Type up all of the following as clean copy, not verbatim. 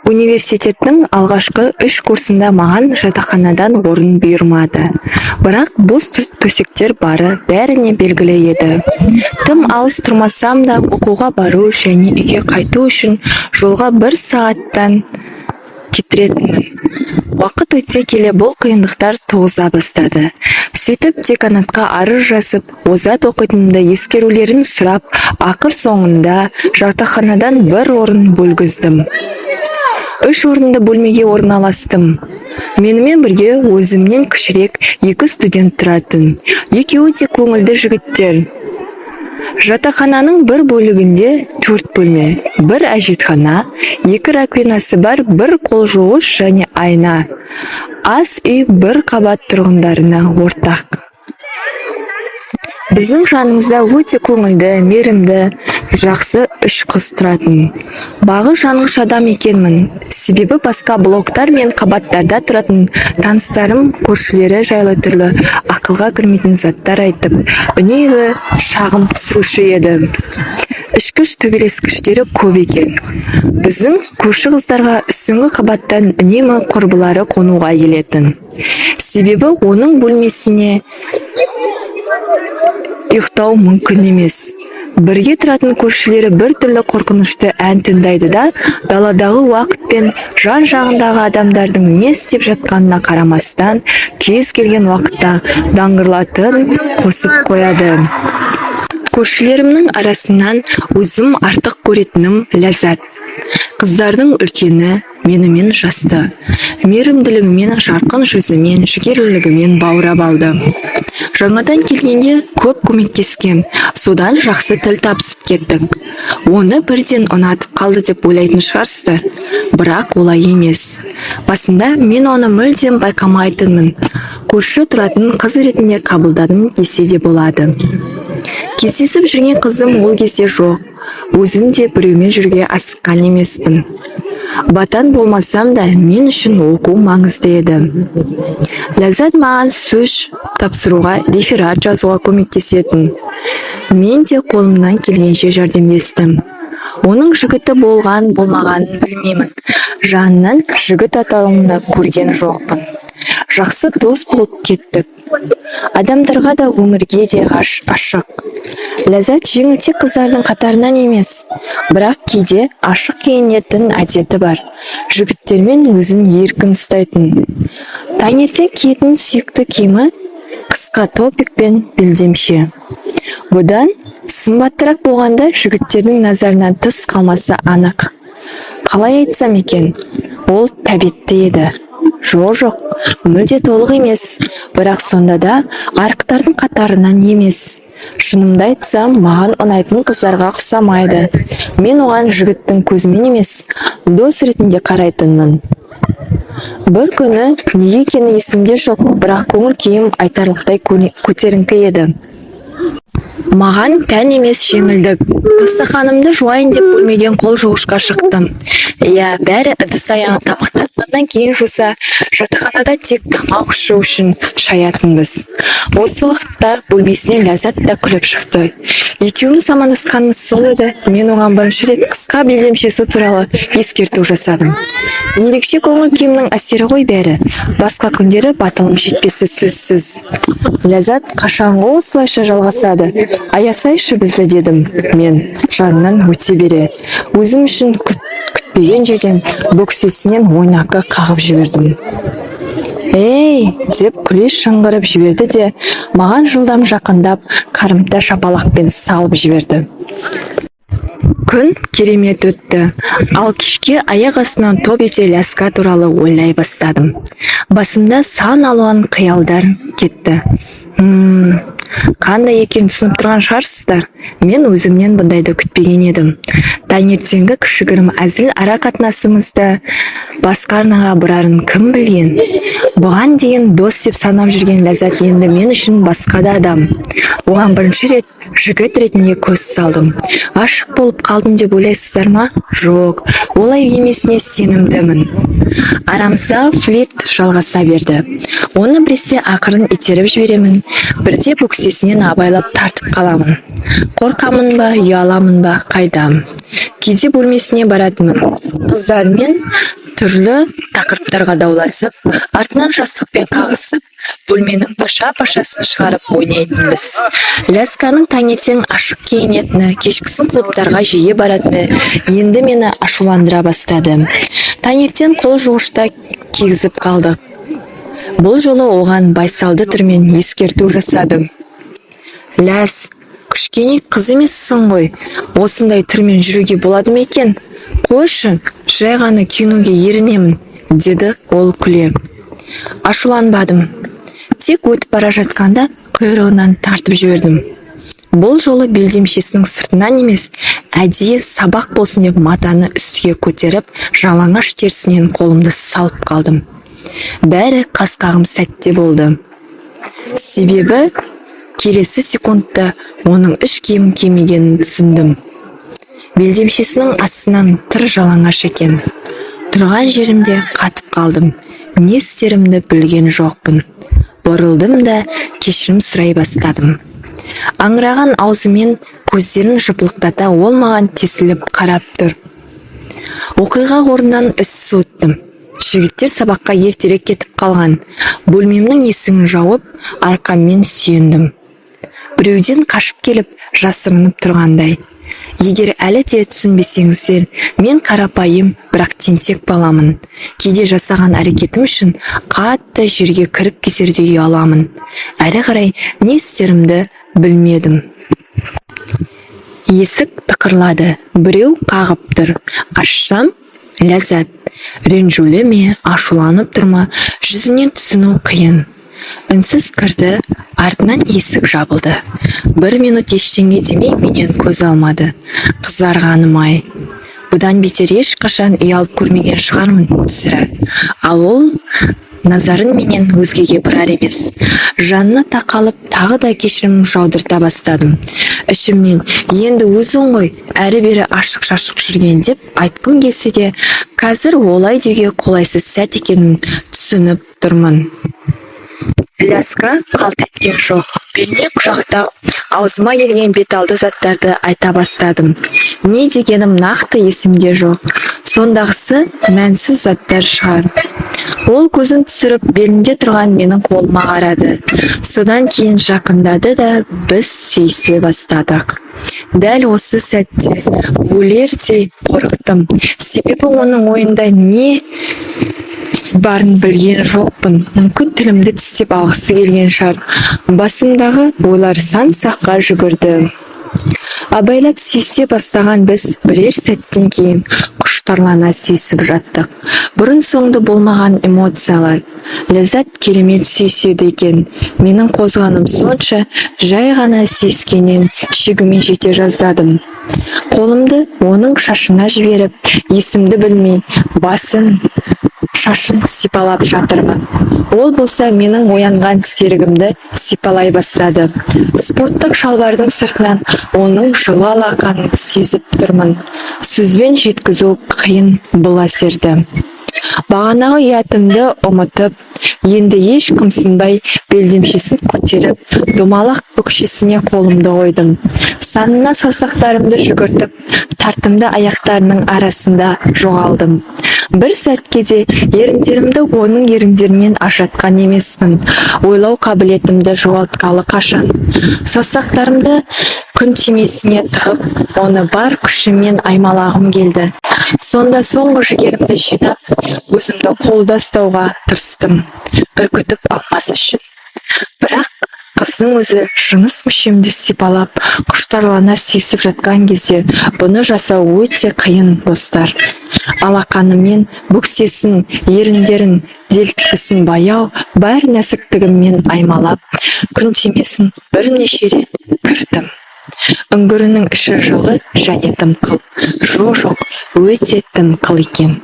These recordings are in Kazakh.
Университеттің алғашқы 3 курсында маған жатақханадан орын бұйырмады. Бірақ бос төсектер бары бәріне белгілі еді. Тым алыс тұрмасам да оқуға бару және үйге қайту үшін жолға 1 сағаттан кетіретінмін. Уақыт өте келе бұл қиындықтар туғыза бастады. Сөйтіп деканатқа арыз жазып, озат оқитынымды ескерулерін сұрап, ақыр соңында жатақханадан 1 орын бөлгіздім. 3 орынды бөлмеге орналастым. Менімен бірге өзімнен кішірек 2 студент тұратын. Екеуі де көңілді жігіттер. Жатақхананың бір бөлігінде 4 бөлме, 1 әжетхана, 2 раковинасы бар, 1 қол жуғыш және айна. Ас үй 1 қабат тұрғындарына ортақ. Біздің жанымызда өте көңілді, мейірімді, жақсы 3 қыз тұратын. Бағы жанғыш адам екенмін. Себебі басқа блоктар мен қабаттарда тұратын таныстарым көршілері жайлы түрлі ақылға кірмейтін заттар айтып, үнемі шағым түсірушы еді. Ішкіш төбелескіштері көп екен. Біздің көрші қыздарға үстіңгі қабаттан үнемі құрбылары қонуға келетін. Себебі оның бөлмесіне ұйықтау мүмкін емес. Бірге тұратын көршілері бір түрлі қорқынышты ән тыңдайды да, даладағы уақыт пен жан жағындағы адамдардың не істеп жатқанына қарамастан, кез келген уақытта даңғырлатын қосып қояды. Көршілерімнің арасынан өзім артық көретінім Ләззат. Қыздардың үлкені менімен жасты. Мейірімділігімен, жарқын жүзімен, жігерлілігімен баурап алды. Жаңадан келгенде көп көмектескен, содан жақсы тіл табысып кеттік. Оны бірден ұнатып қалды деп ойлайтын шығарсыздар, бірақ олай емес. Басында мен оны мүлдем байқамайтынмын. Көрші тұратын қыз ретінде қабылдадым десе де болады. Кездесіп жүрген қызым ол кезде жоқ. Өзім де біреумен жүрге асыққан емеспін. Батан болмасам да мен үшін оқу маңызды еді. Ләззат маған сөз тапсыруға, реферат жазуға көмектесетін. Мен де қолымнан келгенше жәрдемдестім. Оның жігіті болмағанын білмеймін. Жанынан жігіт атауымды көрген жоқпын. Жақсы дос болып кеттік. Адамдарға да өмірге де ашық. Ләззат жеңілтек қыздардың қатарынан емес, бірақ кейде ашық киінетін әдеті бар. Жігіттермен өзін еркін ұстайтын. Таңертең киетін сүйікті киімі қысқа топик пен белдемше. Бұдан сымбаттырақ болғанда жігіттердің назарынан тыс қалмасы анық. Қалай айтсам екен, ол тәбетті еді. Жоқ, мүлде толық емес, бірақ сонда да арықтардың қатарынан емес. Шынымды айтсам, маған ұнайтын қыздарға ұқсамайды. Мен оған жігіттің көзімен емес, дос ретінде қарайтынмын. Бір күні неге екені есімде жоқ, бірақ көңіл күйім айтарлықтай көтеріңкі еді. Маған тән емес жеңілдік. Дастарханымды жуайын деп бөлмеден қол жуғышқа шықтым. Бәрі ыдыс-аяғын тамақтанғаннан кейін жуса, жатақханада тек тамақ ішу үшін шаятынбыз. Осы уақытта бөлмесінен Ләззат та күліп шықты. Екеуміз амандасқанымыз сол еді. Мен оған бірінші рет қысқа белдемшесі туралы ескерту жасадым. Ерекше көңіл күйімнің әсері ғой бәрі. Басқа күндері батылым жетпесі сөзсіз. Ләззат қашанғы осылайша жалғасады? Аясайшы бізді, дедім мен жанынан өте бере. Өзім үшін күтпеген жерден бөксесінен ойнақы қағып жібердім. «Ей!» деп күле шыңғырып жіберді де, маған жылдам жақындап, қарымта шапалақпен салып жіберді. Күн керемет өтті. Ал кешке аяқ астынан топ ете ляска туралы ойлай бастадым. Басымда сан алуан қиялдар кетті. Қандай екен түсініп тұрған шығарсыздар. Мен өзімнен бұндайды күтпеген едім. Таңертеңгі кішігірім әзіл ара қатынасымызды басқа арнаға бұрарын кім білген? Бұған дейін дос деп санап жүрген Ләззат енді мен үшін басқа да адам. Оған бірінші рет жігіт ретінде көз салдым. Ғашық болып қалдым деп ойлайсыздар ма? Жоқ, олай емесіне сенімдімін. Арамызда флирт жалғаса берді. Оны біресе ақырын итеріп жіберемін, бірде бөксесінен абайлап тартып қаламын. Қорқамын ба, ұяламын ба, қайдам. Кейде бөлмесіне баратынмын. Қыздармен түрлі тақырыптарға дауласып, артынан жастықпен қағысып, бөлменің паша-пашасын шығарып ойнайтынбыз. Лясканың таңертең ашық киінетіні, кешкісін клубтарға жиі баратыны енді мені ашуландыра бастады. Таңертең қол жуғышта кигізіп қалдық. Бұл жолы оған байсалды түрмен ескерту жасадым. Ляс, кішкене қыз емессің ғой, осындай түрмен жүруге болады ма екен? Қойшы, жай ғана киінуге ерінемін, деді ол күле. Ашуланбадым. Тек өтіп бара жатқанда құйрығынан тартып жібердім. Бұл жолы белдемшесінің сыртынан емес, әдейі сабақ болсын деп матаны үстіге көтеріп, жалаңаш терісінен қолымды салып қалдым. Бәрі қасқағым сәтте болды. Себебі келесі секундта оның іш киім кимегенін түсіндім. Белдемшесінің астынан тыр жалаңаш екен. Тұрған жерімде қатып қалдым. Не істерімді білген жоқпын. Бұрылдым да кешірім сұрай бастадым. Аңыраған аузымен көздерін жыпылықтата ол маған тесіліп қарап тұр. Оқиға орнынан із суыттым. Жігіттер сабаққа ертерек кетіп қалған. Бөлмемнің есігін жауып, арқаммен сүйендім. Біреуден қашып келіп, жасырынып тұрғандай. Егер әлі де түсінбесеңіздер, мен қарапайым, бірақ тентек баламын. Кейде жасаған әрекетім үшін қатты жерге кіріп кетерде ұяламын. Әрі қарай не істерімді білмедім. Есік тықырлады. Біреу қағып тұр. Ашсам, ләззат. Ренжулі ме, ашуланып тұрма, жүзінен түсіну қиын. Үнсіз кірді, артынан есік жабылды. 1 минут ештеңе демей менен көз алмады. Қызарғаным-ай. Бұдан бетер ешқашан ұялып көрмеген шығармын, сірә. Ал ол назарын менен өзгеге бұрар емес. Жанына тақалып, тағы да кешірім жаудырта бастадым. Ішімнен, енді өзің ғой, әрі-бері ашық-шашық жүрген деп айтқым келсе де, қазір олай деуге қолайсыз сәт екенін түсініп тұрмын. Ляска қалт еткен жоқ. Беліне құшақтап, аузыма келген беталды заттарды айта бастадым. Не дегенім нақты есімде жоқ. Сондағысы мәнсіз заттар шығар. Ол көзін түсіріп, белінде тұрған менің қолыма қарады. Содан кейін жақындады да біз сүйісе бастадық. Дәл осы сәтте өлердей қорықтым. Себебі оның ойында не барын білген жоқпын. Мүмкін тілімді тістеп алғысы келген шығар. Басымдағы ойлар сан саққа жүгірді. Абайлап сүйісе бастаған біз бірер сәттен кейін құштарлана сүйісіп жаттық. Бұрын соңды болмаған эмоциялар. Ләззат керемет сүйіседі екен. Менің қозғаным сонша, жай ғана сүйіскеннен шегіме жете жаздадым. Қолымды оның шашына жіберіп, есімді білмей, басын, шашын сипалап жатырмын. Ол болса менің оянған серігімді сипалай бастады. Спорттық шалбардың сыртынан оның жылы алақанын сезіп тұрмын. Сөзбен жеткізу қиын бұл әсерді. Бағанағы ұятымды ұмытып, енді еш қымсынбай белдемшесін көтеріп, домалақ бүкшесіне қолымды қойдым. Санына саусақтарымды жүгіртіп, тартымды аяқтарының арасында жоғалдым. Бір сәтке де еріндерімді оның еріндерінен ажыратқан емеспін. Ойлау қабілетімді жоғалтқалы қашан. Саусақтарымды күн тимесіне тығып, оны бар күшіммен аймалағым келді. Сонда соңғы жігерімді жинап, өзімді қолда ұстауға тырыстым, үркітіп алмас үшін. Бірақ қыздың өзі жыныс мүшемді сипалап, құштарлана сүйісіп жатқан кезде бұны жасау өте қиын, достар. Алақанымен бүксесін, еріндерін, делткісін баяу, бар нәзіктігіммен аймалап, күн тимесін бірнеше рет кірдім. Үңгірінің іші жылы және дымқыл. Жоқ, өте дымқыл екен.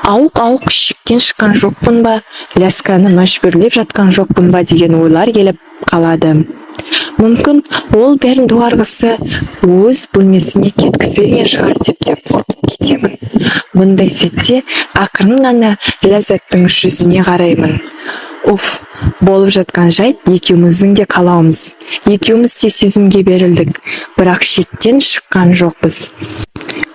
Ауық-ауық шектен шыққан жоқпын ба, Лясканы мәжбүрлеп жатқан жоқпын ба деген ойлар келіп қалады. Мүмкін ол бәрін доғарғысы өз бөлмесіне кеткізген шығар деп те қорқып кетемін. Бұндай сәтте ақырын ғана Ләззаттың жүзіне қараймын. Уф, болып жатқан жайт екеуміздің де қалауымыз. Екеуміз де сезімге берілдік, бірақ шектен шыққан жоқпыз.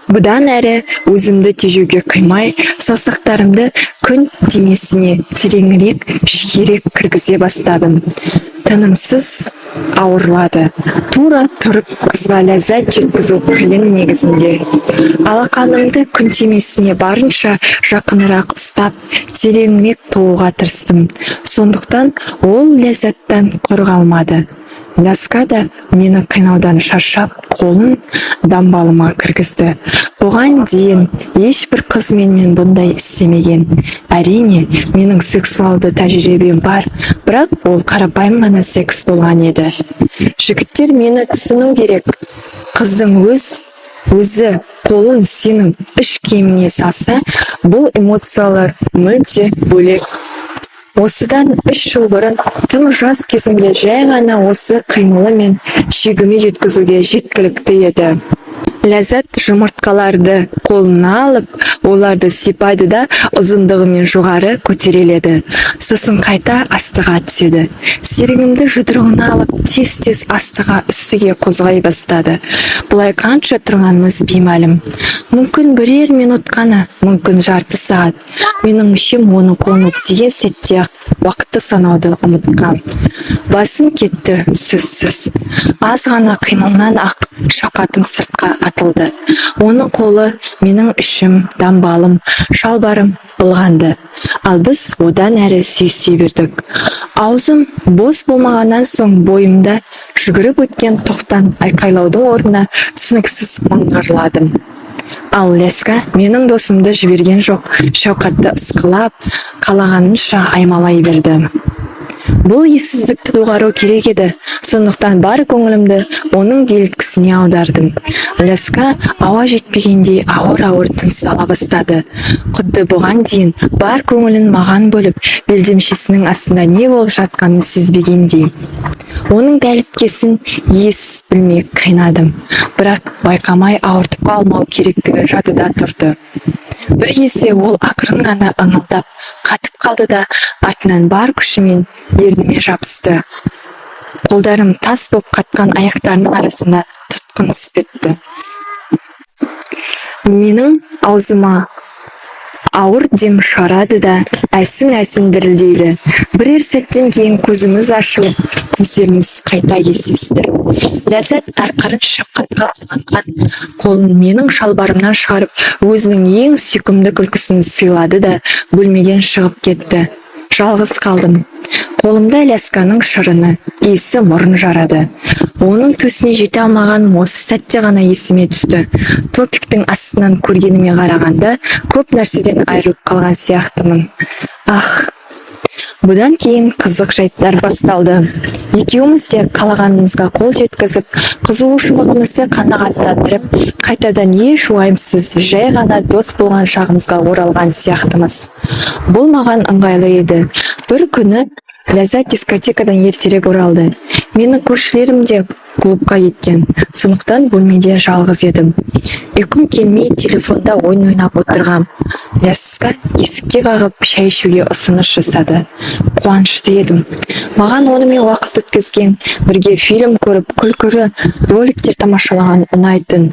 Бұдан әрі өзімді тежеуге қимай, саусақтарымды күн түймесіне тереңірек, жиірек кіргізе бастадым. Тынымсыз ауырлады. Тура тұрып қызға ләззат жеткізу қиын негізінде. Алақанымды күн түймесіне барынша жақынырақ ұстап, тереңірек тоғуға тырыстым. Сондықтан ол ләззаттан құр қалмады. Ляска да мені қинаудан шаршап, қолын дамбалыма кіргізді. Бұған дейін ешбір қыз менімен бұндай істемеген. Әрине, менің сексуалды тәжірибем бар, бірақ ол қарапайым ғана секс болған еді. Жігіттер мені түсіну керек. Қыздың өзі қолын сенің іш киіміне салса, бұл эмоциялар мүлде бөлек. Осыдан 3 жыл бұрын тым жас кезімде жай ғана осы қимылы мен шегіме жеткізуге жеткілікті еді. Ләззат жұмыртқаларды қолына алып, оларды сипайды да ұзындығымен жоғары көтереледі. Сосын қайта астыға түседі. Серігімді жұдырығына алып, тез-тез астыға үстіге қозғай бастады. Бұлай қанша тұрғанымыз беймәлім. Мүмкін бірер минут қана, мүмкін жарты сағат. Менің мүшем оның қолына тиген сәтте уақытты санауды ұмытқан. Басым кетті, сөзсіз. Аз ғана қимылынан ақ шақатым сыртқа атылды. Оның қолы менің ішім, дамбалым, шалбарым былғанды. Ал біз одан әрі сүйісе бердік. Аузым бос болмағаннан соң бойымда жүгіріп өткен тоқтан айқайлаудың орнына түсініксіз мыңғырладым. Ал Ляска менің досымды жіберген жоқ, шауқатты ысқылап, қалағанынша аймалай берді. Бұл ессіздікті доғару керек еді, сондықтан бар көңілімді оның деліткісіне аудардым. Ляска ауа жетпегендей ауыр-ауыр тыныс ала бастады. Құдды бұған дейін бар көңілін маған бөліп, белдемшесінің астында не болып жатқанын сезбегендей. Оның дәліткесін ес білмей қинадым, бірақ байқамай ауыртып қалмау керектігі жадыда тұрды. Бір кезде ол ақырын ғана ыңылдап қатып қалды да артынан бар күшімен ерніме жабысты. Қолдарым тас боп қатқан аяқтарының арасына тұтқын іспетті. Менің аузыма ауыр дем шығарады да әлсін-әлсін дірілдейді. Бірер сәттен кейін көзіміз ашылып, көздеріміз қайта кездесті. Ләззат арқарын шапқатқа байланған қолын менің шалбарымнан шығарып, өзінің ең сүйкімді күлкісін сыйлады да бөлмеден шығып кетті. Жалғыз қалдым. Қолымда Лясканың шырыны, иісі мұрын жарады. Оның төсіне жете алмаған осы сәтте ғана есіме түсті. Топиктің астынан көргеніме қарағанда көп нәрседен айырылып қалған сияқтымын. Бұдан кейін қызық жайттар басталды. Екеуміз де қалағанымызға қол жеткізіп, қызығушылығымызды қанағаттандырып, қайтадан еш уайымсыз жай ғана дос болған шағымызға оралған сияқтымыз. Бұл маған ыңғайлы еді. Бір күні Ләззат дискотекадан ертерек оралды. Менің көршілерім де клубқа кеткен, сондықтан бөлмеде жалғыз едім. Ұйқым келмей телефонда ойын ойнап отырғам. Ляска есікке қағып шай ішуге ұсыныс жасады. Қуанышты едім. Маған онымен уақыт өткізген, бірге фильм көріп, күлкілі роликтер тамашалаған ұнайтын.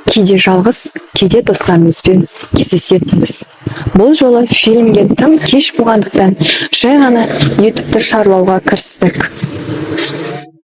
Кейде жалғыз, кейде достарымызбен кездесетінбіз. Бұл жолы фильмге тым кеш болғандықтан жай ғана ютубты шарлауға кірістік.